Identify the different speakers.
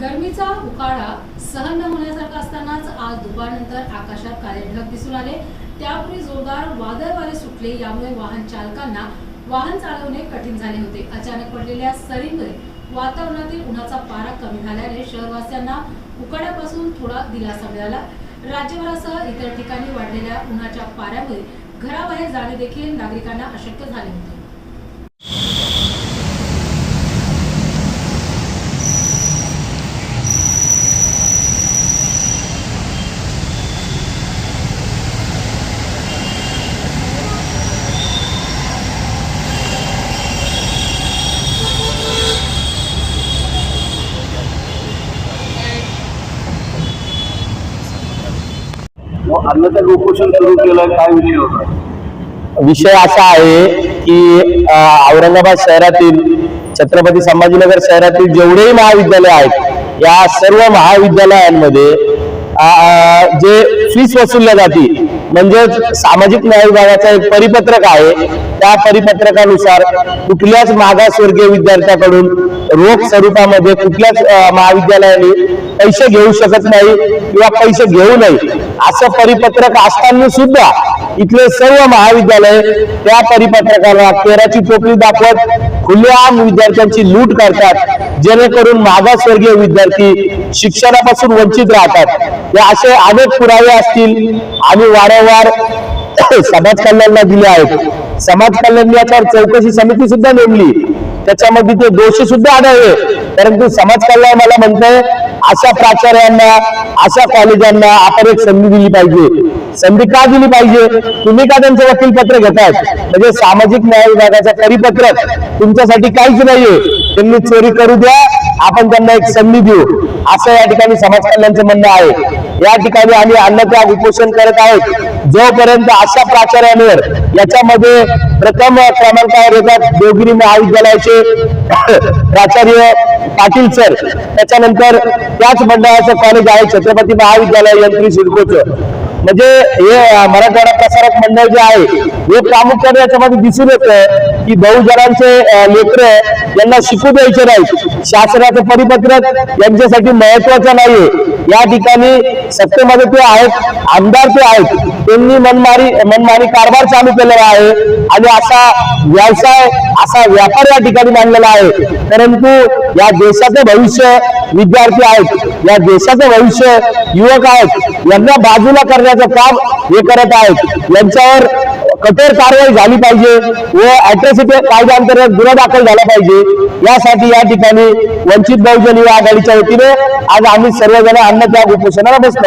Speaker 1: गरमीचा उकाडा सहन न होण्यासारखा असतानाच आज दुपारनंतर आकाशात काळे ढग दिसून आले। त्यापूर्वी जोरदार वादळ वारे सुटले, यामुळे वाहन चालकांना वाहन चालवणे कठीण झाले होते। अचानक पडलेल्या सरींमुळे वातावरणातील उन्हाचा पारा कमी झाल्याने शहरवासियांना उकाड्यापासून थोडा दिलासा मिळाला। राज्यभरासह इतर ठिकाणी वाढलेल्या उन्हाच्या पाऱ्यामुळे घराबाहेर जाणे देखील नागरिकांना अशक्य झाले होते।
Speaker 2: अन्नदान उपोषण सुरू केलं, काय विषय होता?
Speaker 3: विषय असा आहे की औरंगाबाद शहरातील छत्रपती संभाजीनगर शहरातील जेवढेही महाविद्यालय आहेत या सर्व महाविद्यालयांमध्ये जे फीस वसूलल्या जाते म्हणजेच सामाजिक न्याय विभागाचा एक परिपत्रक आहे। त्या परिपत्रकानुसार कुठल्याच मागासवर्गीय विद्यार्थ्याकडून रोख स्वरूपामध्ये कुठल्याच महाविद्यालयाने पैसे घेऊ शकत नाही किंवा पैसे घेऊ नये असं परिपत्रक असताना सुद्धा इथले सर्व महाविद्यालय त्या परिपत्रकाला केराची टोपली दाखवत खुलेआम विद्यार्थ्यांची लूट करतात, जेणेकरून मागासवर्गीय विद्यार्थी शिक्षणापासून वंचित राहतात। या असे अनेक पुरावे असतील आणि वारंवार समाज कल्याणला दिले आहेत। समाज कल्याण याच्यावर चौकशी समिती सुद्धा नेमली, त्याच्यामध्ये ते दोषी सुद्धा आढळले, परंतु समाज कल्याण मला म्हणतंय अशा प्राचार्यांना अशा कॉलेजांना आपण एक संधी दिली पाहिजे। संधी का दिली पाहिजे? तुम्ही का त्यांचं वकील पत्र घेतायत? म्हणजे सामाजिक न्याय विभागाचं परिपत्रक तुमच्यासाठी काहीच नाहीये, त्यांनी चोरी करू द्या, आपण त्यांना एक संधी देऊ, असं या ठिकाणी समाज कल्याणचं म्हणणं आहे। या ठिकाणी आम्ही अन्नत्याग उपोषण करत आहोत जोपर्यंत अशा प्राचार्यांवर, याच्यामध्ये प्रथम क्रमांकावर येतात देवगिरी महाविद्यालयाचे प्राचार्य पाटील सर, त्याच्यानंतर त्याच मंडळाचं कॉलेज आहे छत्रपती महाविद्यालय यंत्री सिडकोचं। म्हणजे हे मराठवाडा प्रसारक मंडळ जे आहे हे प्रामुख्याने याच्यामध्ये दिसून येतं की बहुजनांचे लेकरं यांना शिकू द्यायचे नाहीत। शासनाचं परिपत्रक यांच्यासाठी महत्वाचं नाहीये। या ठिकाणी सत्तेमध्ये ते आहेत, आमदार ते आहेत, त्यांनी मनमानी कारभार चालू केलेला आहे आणि असा व्यवसाय, असा व्यापार या ठिकाणी मांडलेला आहे। परंतु या देशाचे भविष्य विद्यार्थी आहेत, या देशाचे भविष्य युवक आहेत, यांना बाजूला करण्याचं काम हे करत आहेत। यांच्यावर कठोर कारवाई झाली पाहिजे व अॅट्रॉसिटी कायद्याअंतर्गत गुन्हा दाखल झाला पाहिजे। यासाठी या ठिकाणी वंचित बहुजन युवा आघाडीच्या वतीने आज आम्ही सर्वजण अन्नत्याग उपोषणाला बसलो।